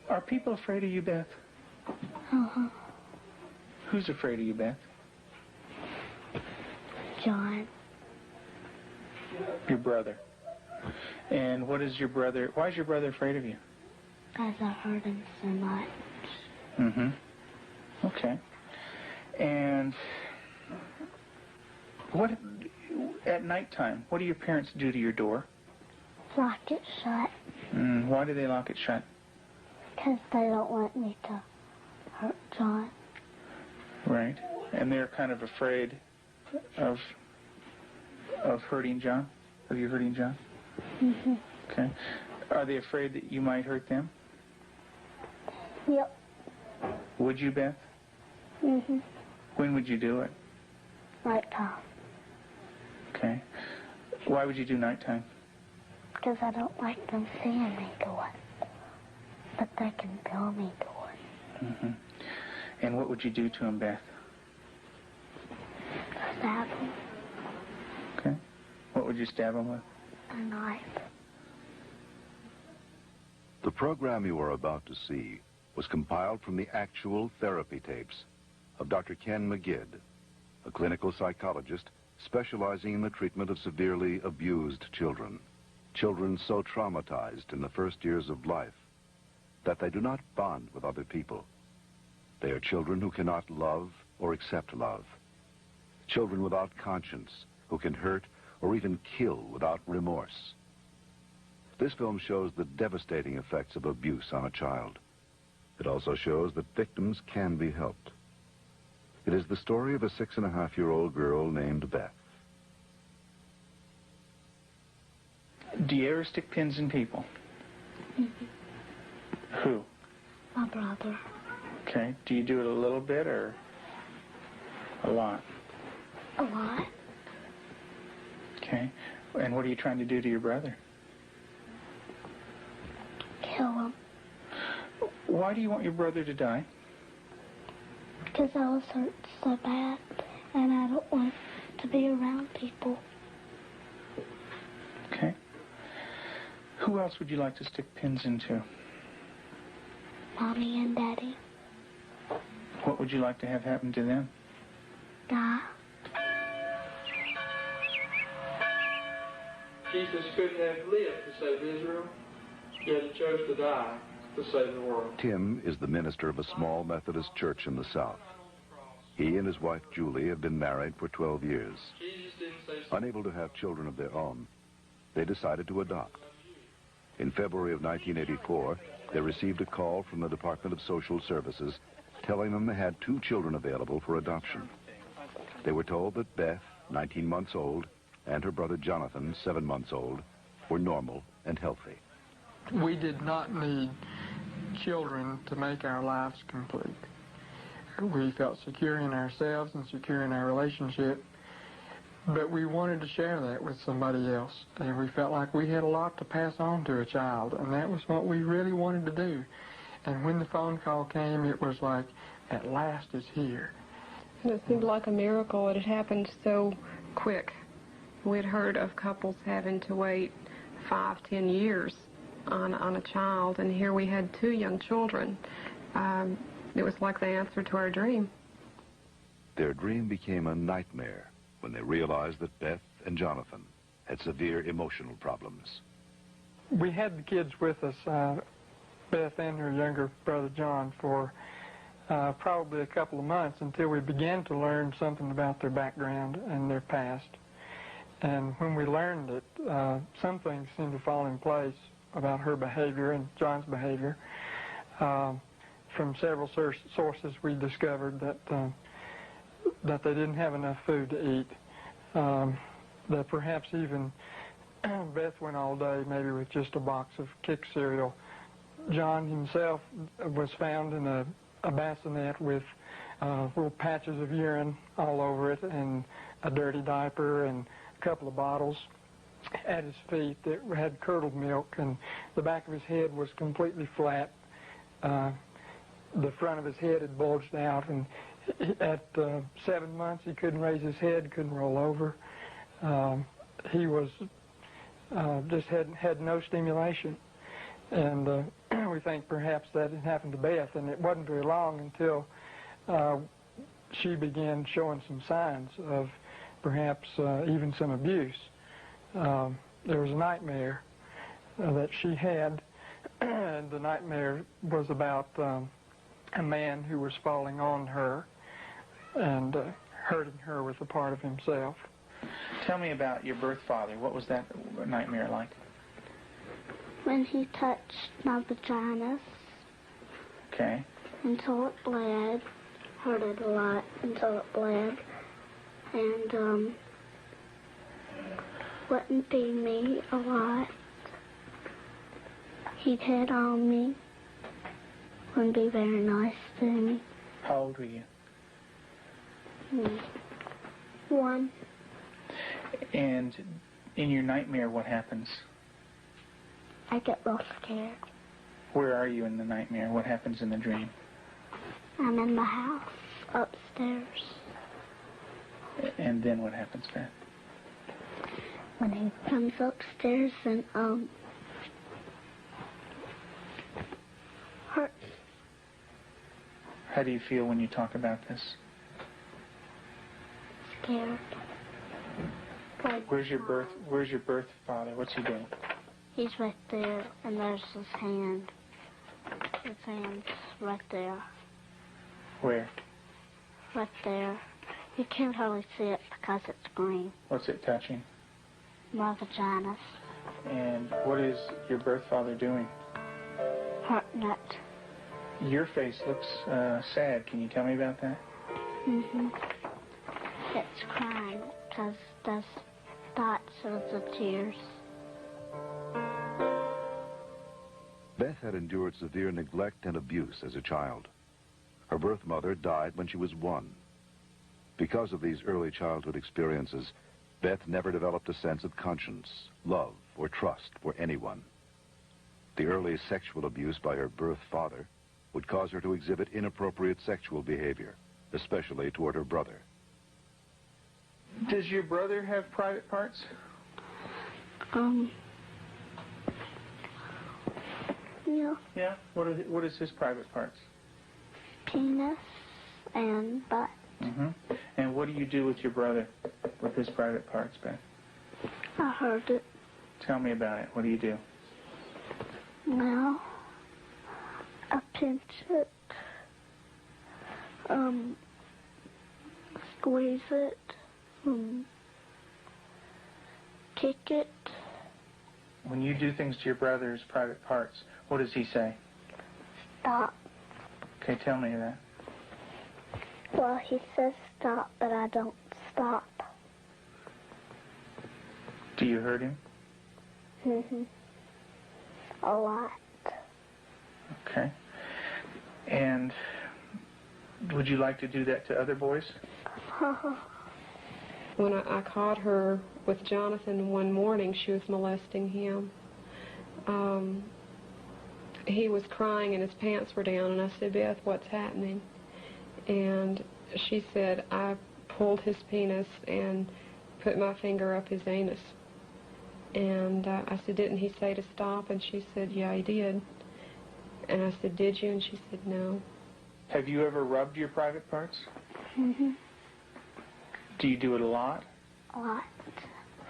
Are people afraid of you, Beth? Uh-huh. Who's afraid of you, Beth? John. Your brother. And what is your brother, why is your brother afraid of you? Because I hurt him so much. Mm-hmm. Okay. And what, at nighttime, what do your parents do to your door? Lock it shut. Why do they lock it shut? Because they don't want me to hurt John. Right. And they're kind of afraid of hurting John? Of you hurting John? Mm-hmm. Okay. Are they afraid that you might hurt them? Yep. Would you, Beth? Mm-hmm. When would you do it? Nighttime. Okay. Why would you do nighttime? Because I don't like them seeing me do it. But they can feel me do it. Mm-hmm. And what would you do to him, Beth? Stab him. Okay. What would you stab him with? A knife. The program you are about to see was compiled from the actual therapy tapes of Dr. Ken McGidd, a clinical psychologist specializing in the treatment of severely abused children. Children so traumatized in the first years of life that they do not bond with other people. They are children who cannot love or accept love. Children without conscience who can hurt or even kill without remorse. This film shows the devastating effects of abuse on a child. It also shows that victims can be helped. It is the story of a 6.5-year-old girl named Beth. Do you ever stick pins in people? Mm-hmm. Who? My brother. Okay. Do you do it a little bit or a lot? A lot. Okay. And what are you trying to do to your brother? Kill him. Why do you want your brother to die? Because I was hurt so bad, and I don't want to be around people. Okay. Who else would you like to stick pins into? Mommy and Daddy. What would you like to have happen to them? Die. Jesus couldn't have lived to save Israel, yet he chose to die to save the world. Tim is the minister of a small Methodist church in the South. He and his wife Julie have been married for 12 years. Unable to have children of their own, they decided to adopt. In February of 1984, they received a call from the Department of Social Services telling them they had 2 children available for adoption. They were told that Beth, 19 months old, and her brother Jonathan, 7 months old, were normal and healthy. We did not need children to make our lives complete. We felt secure in ourselves and secure in our relationship, but we wanted to share that with somebody else, and we felt like we had a lot to pass on to a child, and that was what we really wanted to do. And when the phone call came, it was like, at last it's here. And it seemed like a miracle. It had happened so quick. We'd heard of couples having to wait 5, 10 years on a child, and here we had 2 young children. It was like the answer to our dream. Their dream became a nightmare when they realized that Beth and Jonathan had severe emotional problems. We had the kids with us, Beth and her younger brother John, for probably a couple of months until we began to learn something about their background and their past. And when we learned it, some things seemed to fall in place about her behavior and John's behavior. From several sources, we discovered that they didn't have enough food to eat. That perhaps even Beth went all day maybe with just a box of Kick cereal. John himself was found in a bassinet with little patches of urine all over it and a dirty diaper and a couple of bottles at his feet that had curdled milk, and the back of his head was completely flat. The front of his head had bulged out, and at 7 months he couldn't raise his head, couldn't roll over. He was just had no stimulation, and we we think perhaps that it happened to Beth, and it wasn't very long until she began showing some signs of perhaps even some abuse. There was a nightmare that she had, and the nightmare was about a man who was falling on her and hurting her with a part of himself. Tell me about your birth father. What was that nightmare like? When he touched my vaginas Okay. until it bled, hurt it a lot until it bled, and wouldn't feed me a lot. He'd hit on me, wouldn't be very nice to me. How old were you? 1. And in your nightmare, what happens? I get real scared. Where are you in the nightmare? What happens in the dream? I'm in the house, upstairs. And then what happens, Beth? When he comes upstairs and, hurt. How do you feel when you talk about this? Scared. Like, Where's your birth father? What's he doing? he's right there, and there's his hand. His hand's right there. Where? Right there. You can't hardly see it because it's green. What's it touching? My vaginas. And what is your birth father doing? Hurting it. Your face looks sad. Can you tell me about that? It's crying because there's dots of the tears. Beth had endured severe neglect and abuse as a child. Her birth mother died when she was 1. Because of these early childhood experiences, Beth never developed a sense of conscience, love, or trust for anyone. The early sexual abuse by her birth father would cause her to exhibit inappropriate sexual behavior, especially toward her brother. Does your brother have private parts? Yeah. Yeah. What is his private parts? Penis and butt. And what do you do with your brother with his private parts, Beth? I heard it. Tell me about it. What do you do? Now, I pinch it, squeeze it, kick it. When you do things to your brother's private parts, what does he say? Stop. Okay, tell me that. Well, he says stop, but I don't stop. Do you hurt him? A lot. Okay. And would you like to do that to other boys? When I caught her with Jonathan one morning, she was molesting him. He was crying and his pants were down, and I said, Beth, what's happening? And she said, I pulled his penis and put my finger up his anus. And I said, didn't he say to stop? And she said, yeah, he did. And I said, did you? And she said, no. Have you ever rubbed your private parts? Do you do it a lot? A lot.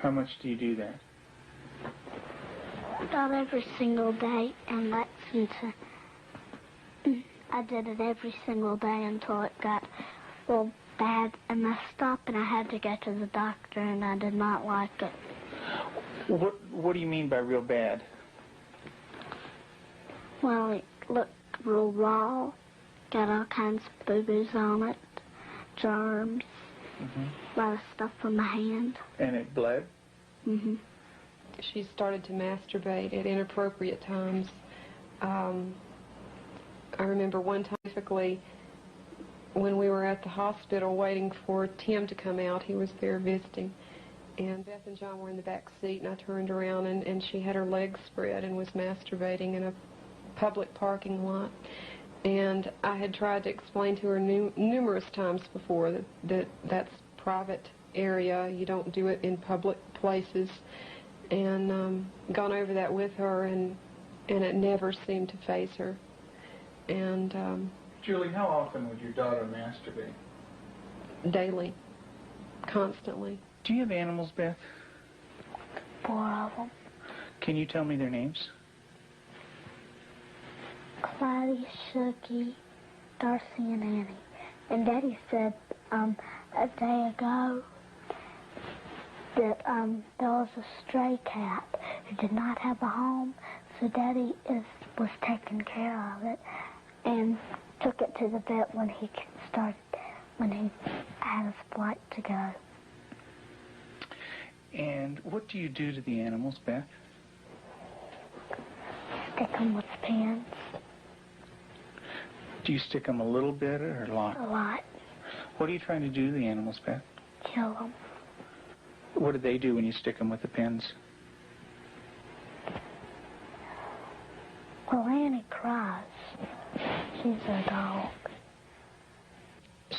How much do you do that? Not every single day, and that's until I did it every single day until it got real bad and messed up, and I had to go to the doctor, and I did not like it. What do you mean by real bad? Well, it looked real raw, got all kinds of boo-boos on it, germs, a lot of stuff on my hand. And it bled? She started to masturbate at inappropriate times. I remember one time, specifically, when we were at the hospital waiting for Tim to come out. He was there visiting. And Beth and John were in the back seat, and I turned around, and she had her legs spread and was masturbating in a public parking lot. And I had tried to explain to her numerous times before that that's private area. You don't do it in public places. And gone over that with her, and and it never seemed to faze her. And Julie, how often would your daughter masturbate? daily, constantly. Do you have animals, Beth? 4 of them. Can you tell me their names? Clyde, Shuggy, Darcy, and Annie. And Daddy said a day ago that there was a stray cat who did not have a home, so Daddy was taking care of it and took it to the vet when he had his flight to go. And what do you do to the animals, Beth? Stick them with pins. Do you stick them a little bit or a lot? A lot. What are you trying to do to the animals, Beth? Kill them. What do they do when you stick them with the pins? Well, Annie cries. She's a dog.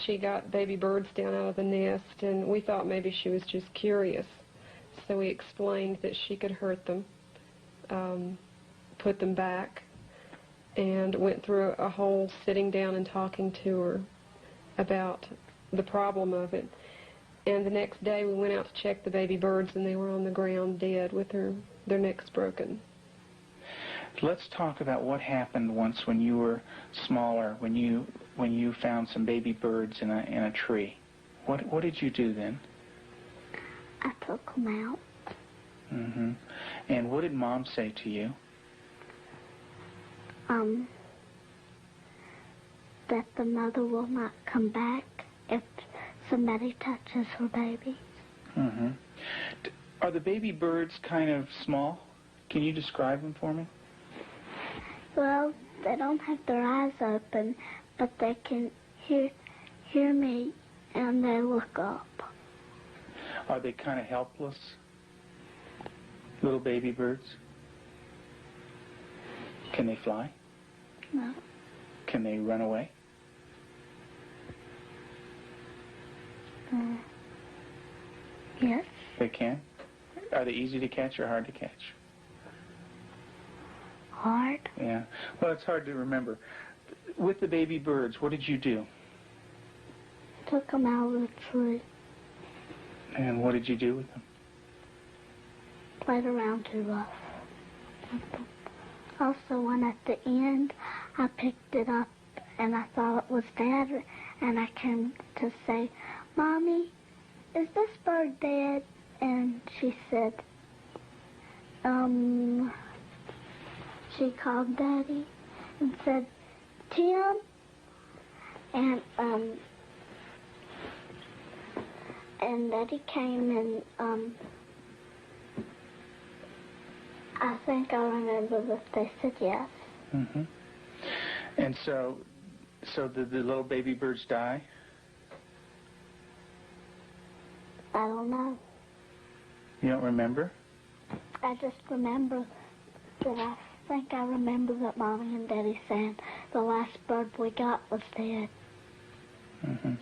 She got baby birds down out of the nest, and we thought maybe she was just curious. So we explained that she could hurt them, put them back, and went through a whole sitting down and talking to her about the problem of it. And the next day we went out to check the baby birds, and they were on the ground dead with their necks broken. Let's talk about what happened once when you were smaller, when you found some baby birds in a tree. What did you do then? I took them out. Mm-hmm. And what did Mom say to you? That the mother will not come back if somebody touches her baby. Mm-hmm. Are the baby birds kind of small? Can you describe them for me? Well, they don't have their eyes open, but they can hear me, and they look up. Are they kind of helpless? Little baby birds? Can they fly? No. Can they run away? Yes. They can? Are they easy to catch or hard to catch? Hard. Yeah. Well, it's hard to remember. With the baby birds, what did you do? Took them out of the tree. And what did you do with them? Played around too rough. Also, when at the end, I picked it up and I thought it was Dad, and I came to say, Mommy, is this bird dead? And she said, she called Daddy and said, Tim, and Daddy came and I think I remember that they said yes. Mm-hmm. And so did the little baby birds die? I don't know. You don't remember? I just remember that I remember that Mommy and Daddy saying the last bird we got was dead. Mm-hmm.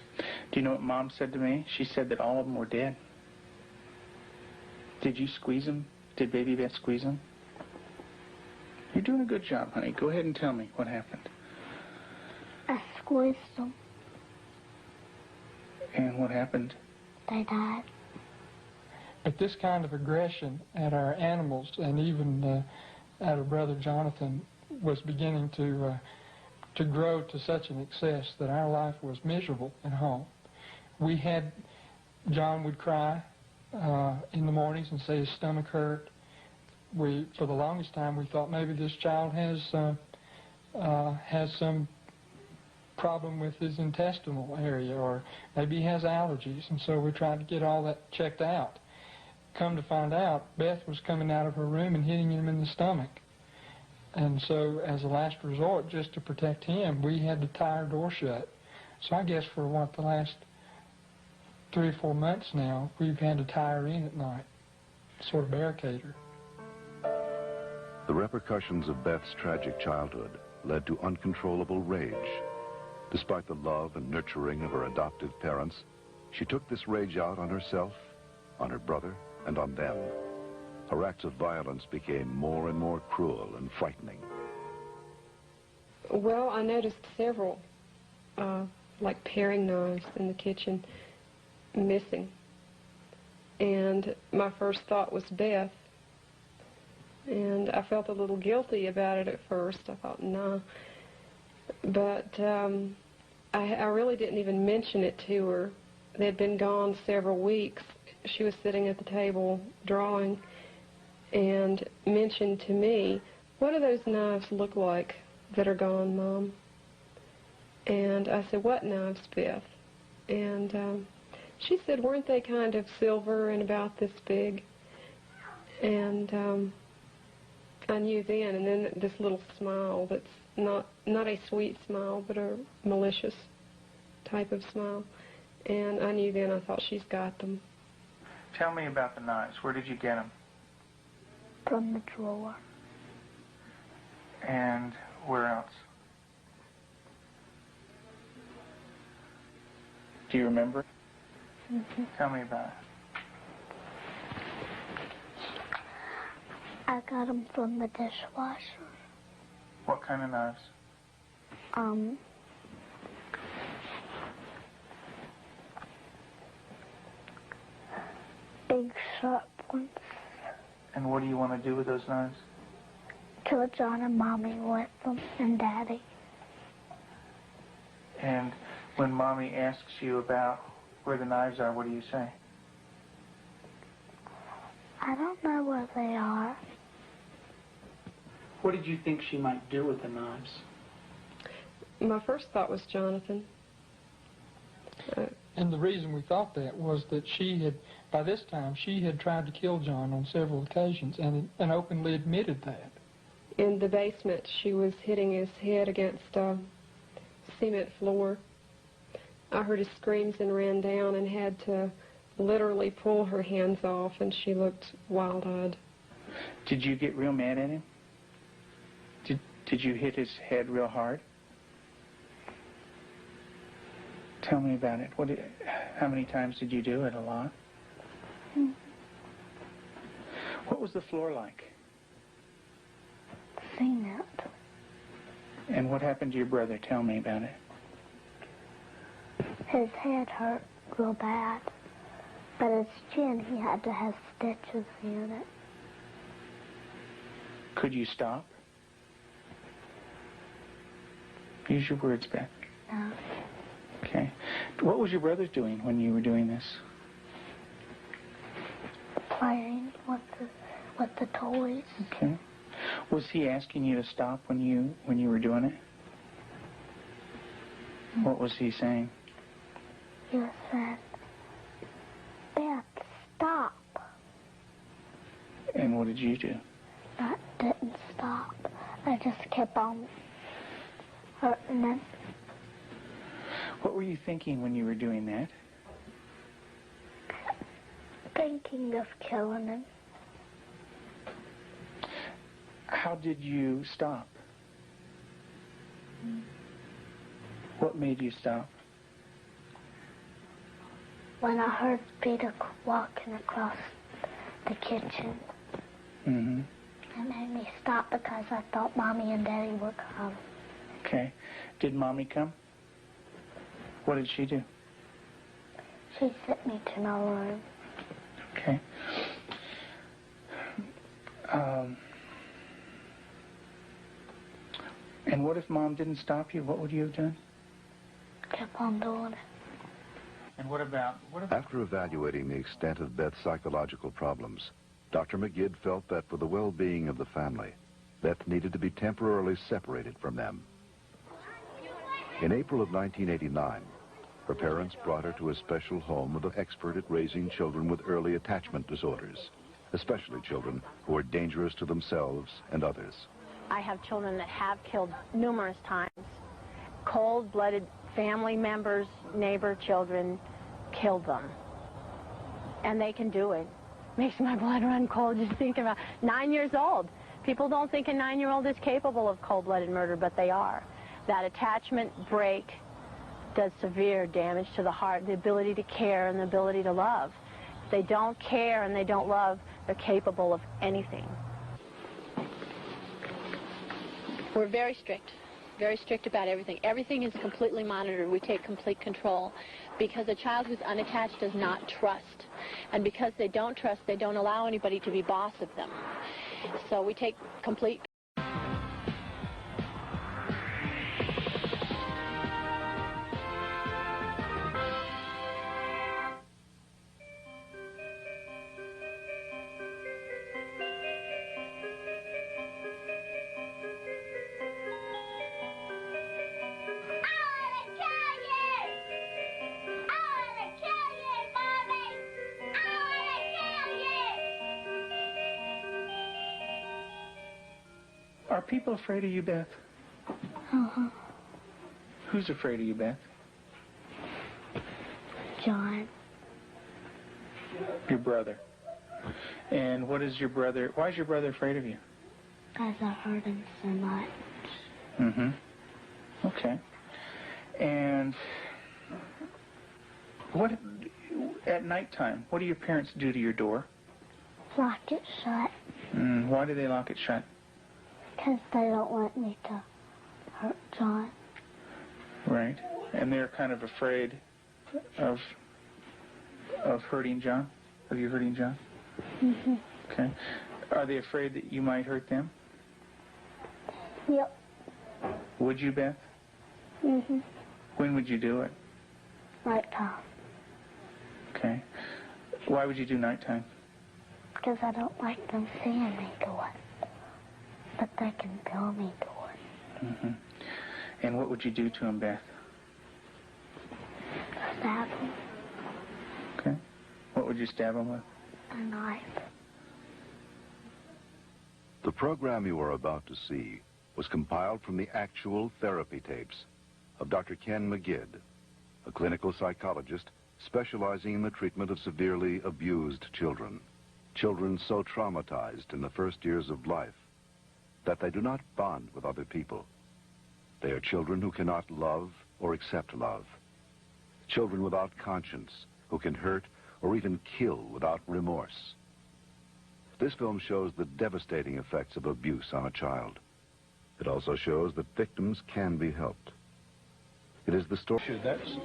Do you know what Mom said to me? She said that all of them were dead. Did you squeeze them? Did Baby Beth squeeze them? You're doing a good job, honey. Go ahead and tell me what happened. I squeezed them. And what happened? They died. But this kind of aggression at our animals and even at our brother Jonathan was beginning to grow to such an excess that our life was miserable at home. John would cry in the mornings and say his stomach hurt. For the longest time, we thought maybe this child has some problem with his intestinal area, or maybe he has allergies, and so we tried to get all that checked out. Come to find out, Beth was coming out of her room and hitting him in the stomach. And so as a last resort, just to protect him, we had to tie our door shut. So I guess for the last 3 or 4 months now, we've had to tie her in at night, sort of barricade her. The repercussions of Beth's tragic childhood led to uncontrollable rage. Despite the love and nurturing of her adoptive parents, she took this rage out on herself, on her brother, and on them. Her acts of violence became more and more cruel and frightening. Well, I noticed several, like paring knives in the kitchen, missing. And my first thought was Beth. And I felt a little guilty about it at first. I thought, nah. But I really didn't even mention it to her. They had been gone several weeks. She was sitting at the table drawing and mentioned to me, "What do those knives look like that are gone, Mom?" And I said, "What knives, Beth?" And she said, "Weren't they kind of silver and about this big?" And I knew then, and then this little smile that's not a sweet smile, but a malicious type of smile. And I knew then, I thought, she's got them. Tell me about the knives. Where did you get them? From the drawer. And where else? Do you remember? Mm-hmm. Tell me about it. I got them from the dishwasher. What kind of knives? Big sharp ones. And what do you want to do with those knives? Kill John and Mommy with them, and Daddy. And when Mommy asks you about where the knives are, what do you say? I don't know where they are. What did you think she might do with the knives? My first thought was Jonathan. And the reason we thought that was that she had, by this time, she had tried to kill John on several occasions and openly admitted that. In the basement, she was hitting his head against a cement floor. I heard his screams and ran down and had to literally pull her hands off, and she looked wild-eyed. Did you get real mad at him? Did you hit his head real hard? Tell me about it. How many times did you do it? A lot? Mm-hmm. What was the floor like? Cement. And what happened to your brother? Tell me about it. His head hurt real bad, but his chin, he had to have stitches in it. Could you stop? Use your words, Beth. No. Okay. What was your brother doing when you were doing this? Playing with the toys. Okay. Was he asking you to stop when you were doing it? What was he saying? He said, "Beth, stop." And what did you do? I didn't stop. I just kept on hurting him. What were you thinking when you were doing that? Thinking of killing him. How did you stop? What made you stop? When I heard Peter walking across the kitchen. Mm-hmm. It made me stop because I thought Mommy and Daddy were coming. Okay. Did Mommy come? What did she do? She sent me to my room. Okay. And what if Mom didn't stop you? What would you have done? Kept on doing it. And what about... After evaluating the extent of Beth's psychological problems, Dr. McGidd felt that for the well-being of the family, Beth needed to be temporarily separated from them. In April of 1989, her parents brought her to a special home with an expert at raising children with early attachment disorders, especially children who are dangerous to themselves and others. I have children that have killed numerous times. Cold-blooded family members, neighbor children killed them. And they can do it. Makes my blood run cold just thinking about 9 years old. People don't think a 9-year-old is capable of cold-blooded murder, but they are. That attachment break does severe damage to the heart, the ability to care and the ability to love. they don't care and they don't love, they're capable of anything. We're very strict about everything. Everything is completely monitored. We take complete control because a child who's unattached does not trust. And because they don't trust, they don't allow anybody to be boss of them. So we take complete Are people afraid of you, Beth? Uh-huh. Who's afraid of you, Beth? John. Your brother. And what is your brother, why is your brother afraid of you? Because I hurt him so much. Mm-hmm. Okay. And what, at nighttime, what do your parents do to your door? Lock it shut. Why do they lock it shut? Because they don't want me to hurt John. Right. And they're kind of afraid of hurting John? Of you hurting John? Mm-hmm. Okay. Are they afraid that you might hurt them? Yep. Would you, Beth? Mm-hmm. When would you do it? Nighttime. Okay. Why would you do nighttime? Because I don't like them seeing me do it. But they can feel me do it. Mm-hmm. And what would you do to him, Beth? Stab him. Okay. What would you stab him with? A knife. The program you are about to see was compiled from the actual therapy tapes of Dr. Ken McGidd, a clinical psychologist specializing in the treatment of severely abused children. Children so traumatized in the first years of life that they do not bond with other people. They are children who cannot love or accept love. Children without conscience who can hurt or even kill without remorse. This film shows the devastating effects of abuse on a child. It also shows that victims can be helped. It is the story. That's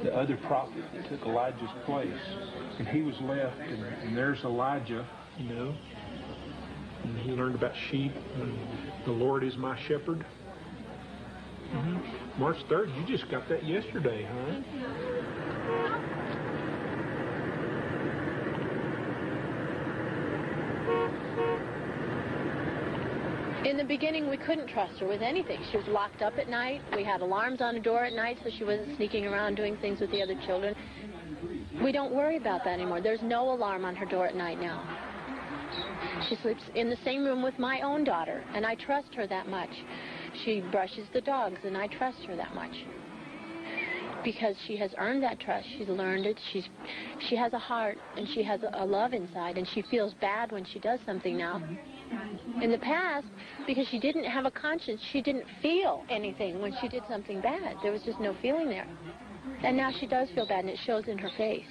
the other prophet that took Elijah's place. And he was left, and there's Elijah, you know. And he learned about sheep, and the Lord is my shepherd. March 3rd, you just got that yesterday, huh? In the beginning, we couldn't trust her with anything. She was locked up at night. We had alarms on the door at night so she wasn't sneaking around doing things with the other children. We don't worry about that anymore. There's no alarm on her door at night now. She sleeps in the same room with my own daughter, and I trust her that much. She brushes the dogs, and I trust her that much. Because she has earned that trust. She's learned it. She has a heart, and she has a love inside, and she feels bad when she does something now. In the past, because she didn't have a conscience, she didn't feel anything when she did something bad. There was just no feeling there. And now she does feel bad, and it shows in her face.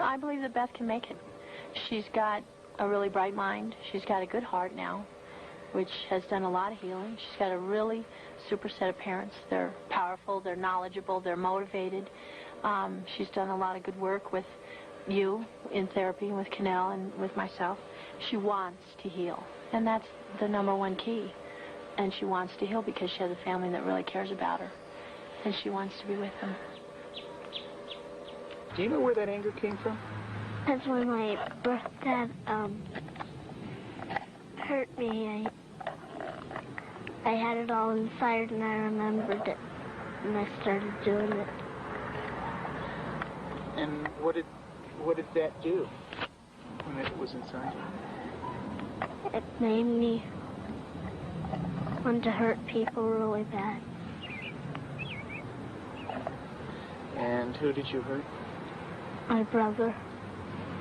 I believe that Beth can make it. She's got a really bright mind. She's got a good heart now, which has done a lot of healing. She's got a really super set of parents. They're powerful, they're knowledgeable, they're motivated. She's done a lot of good work with you in therapy, with Cannell and with myself. She wants to heal, and that's the #1 key. And she wants to heal because she has a family that really cares about her, and she wants to be with them. Do you know where that anger came from? That's when my birth dad hurt me. I had it all inside, and I remembered it, and I started doing it. And what did that do when it was inside you? It made me want to hurt people really bad. And who did you hurt? My brother,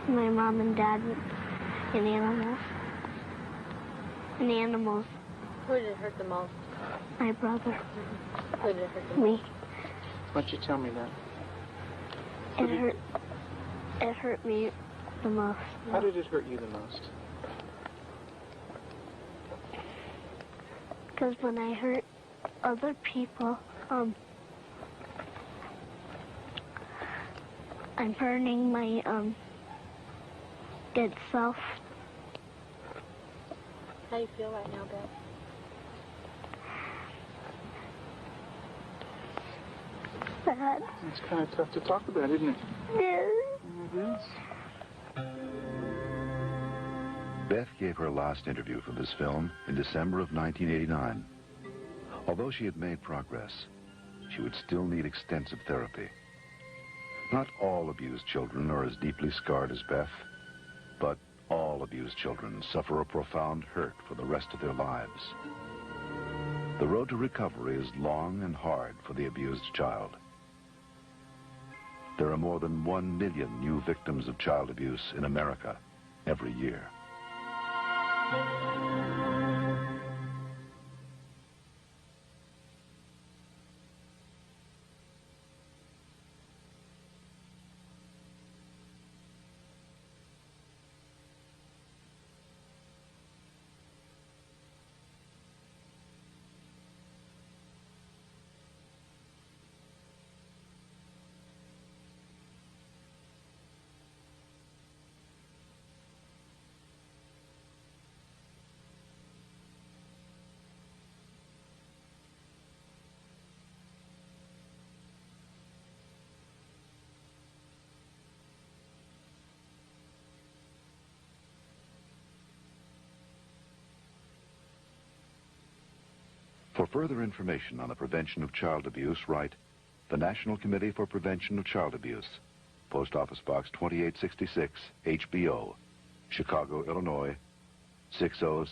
my mom and dad, and animals. And animals. Who did it hurt the most? My brother. Who did it hurt the most? Me. Why don't you tell me that? It hurt me the most. How did it hurt you the most? Because when I hurt other people, I'm hurting my good self. How do you feel right now, Beth? Sad. It's kind of tough to talk about, isn't it? Yeah. It is. Beth gave her last interview for this film in December of 1989. Although she had made progress, she would still need extensive therapy. Not all abused children are as deeply scarred as Beth, but all abused children suffer a profound hurt for the rest of their lives. The road to recovery is long and hard for the abused child. There are more than 1 million new victims of child abuse in America every year. For further information on the prevention of child abuse, write the National Committee for Prevention of Child Abuse, Post Office Box 2866, HBO, Chicago, Illinois, 606.